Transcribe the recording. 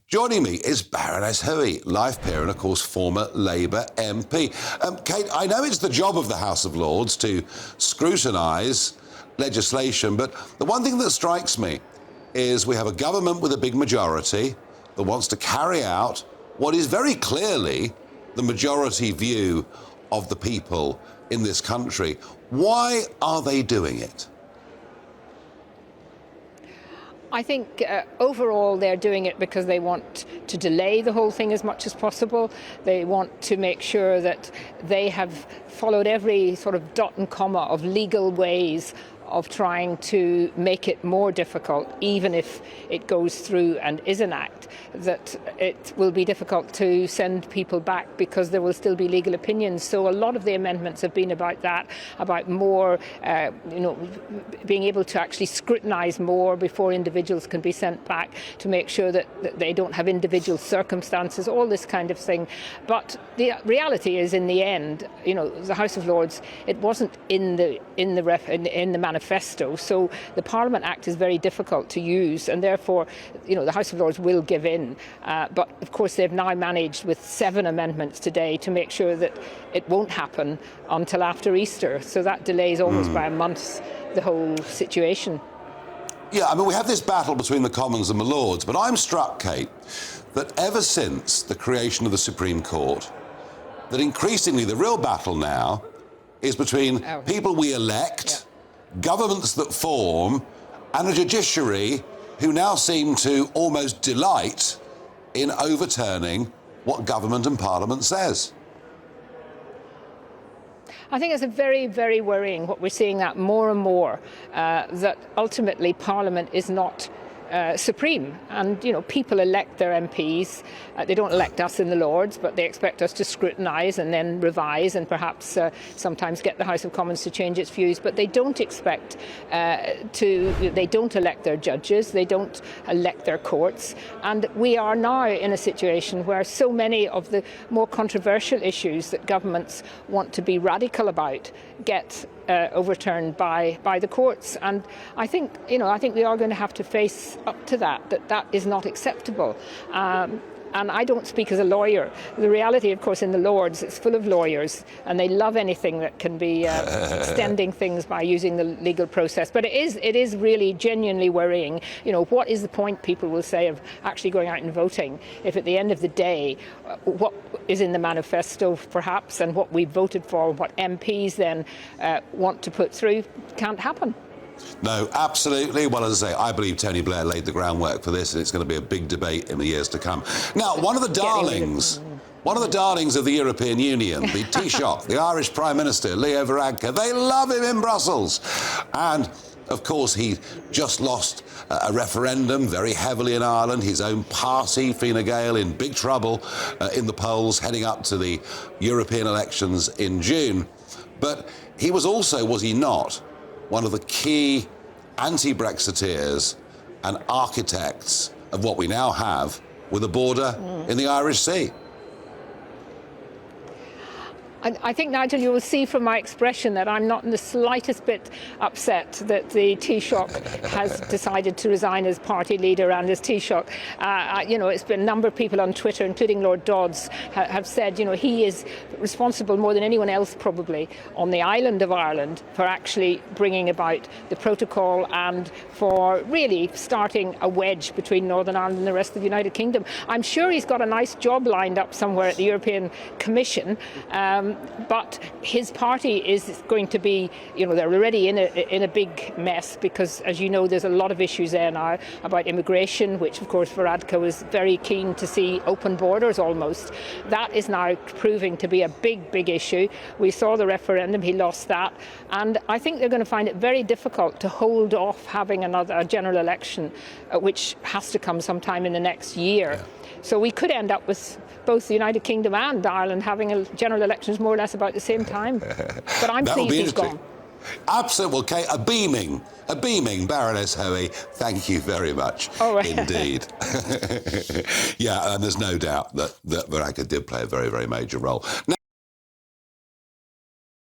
Joining me is Baroness Hoey, life peer and, of course, former Labour MP. Kate, I know it's the job of the House of Lords to scrutinise legislation, but the one thing that strikes me is we have a government with a big majority that wants to carry out what is very clearly the majority view of the people in this country. Why are they doing it? I think overall they're doing it because they want to delay the whole thing as much as possible. They want to make sure that they have followed every sort of dot and comma of legal ways of trying to make it more difficult, even if it goes through and is an act, that it will be difficult to send people back because there will still be legal opinions. So a lot of the amendments have been about that, about more, being able to actually scrutinise more before individuals can be sent back, to make sure that they don't have individual circumstances, all this kind of thing. But the reality is, in the end, the House of Lords, it wasn't in the manifesto. So the Parliament Act is very difficult to use, and therefore, the House of Lords will give in. But of course, they've now managed with 7 amendments today to make sure that it won't happen until after Easter. So that delays almost by a month the whole situation. Yeah, I mean, we have this battle between the Commons and the Lords, but I'm struck, Kate, that ever since the creation of the Supreme Court, that increasingly the real battle now is between people we elect, governments that form, and a judiciary who now seem to almost delight in overturning what government and Parliament says. I think it's a very, very worrying, what we're seeing that more and more, that ultimately Parliament is not supreme. And, people elect their MPs. They don't elect us in the Lords, but they expect us to scrutinise and then revise and perhaps sometimes get the House of Commons to change its views. But they don't expect they don't elect their judges, they don't elect their courts. And we are now in a situation where so many of the more controversial issues that governments want to be radical about get overturned by the courts. And I think we are going to have to face up to that is not acceptable. And I don't speak as a lawyer. The reality, of course, in the Lords, it's full of lawyers, and they love anything that can be extending things by using the legal process. But it is really genuinely worrying. What is the point, people will say, of actually going out and voting if at the end of the day what is in the manifesto, perhaps, and what we voted for, what MPs then want to put through, can't happen. No, absolutely. Well, as I say, I believe Tony Blair laid the groundwork for this, and it's going to be a big debate in the years to come. Now, one of the darlings of the European Union, the Taoiseach, the Irish Prime Minister, Leo Varadkar, they love him in Brussels. And, of course, he just lost a referendum very heavily in Ireland. His own party, Fine Gael, in big trouble in the polls heading up to the European elections in June. But he was also, was he not, one of the key anti-Brexiteers and architects of what we now have with a border in the Irish Sea. I think, Nigel, you will see from my expression that I'm not in the slightest bit upset that the Taoiseach has decided to resign as party leader and as Taoiseach. It's been a number of people on Twitter, including Lord Dodds, have said, he is responsible more than anyone else probably on the island of Ireland for actually bringing about the protocol and for really starting a wedge between Northern Ireland and the rest of the United Kingdom. I'm sure he's got a nice job lined up somewhere at the European Commission. But his party is going to be, they're already in a big mess because, as you know, there's a lot of issues there now about immigration, which, of course, Varadkar was very keen to see open borders almost. That is now proving to be a big, big issue. We saw the referendum, he lost that. And I think they're going to find it very difficult to hold off having a general election, which has to come sometime in the next year. Yeah. So we could end up with both the United Kingdom and Ireland having a general elections more or less about the same time. But I'm pleased he's gone. Absolutely. Well, Kate, a beaming Baroness Hoey. Thank you very much indeed. Yeah, and there's no doubt that Varadkar did play a very, very major role. Now,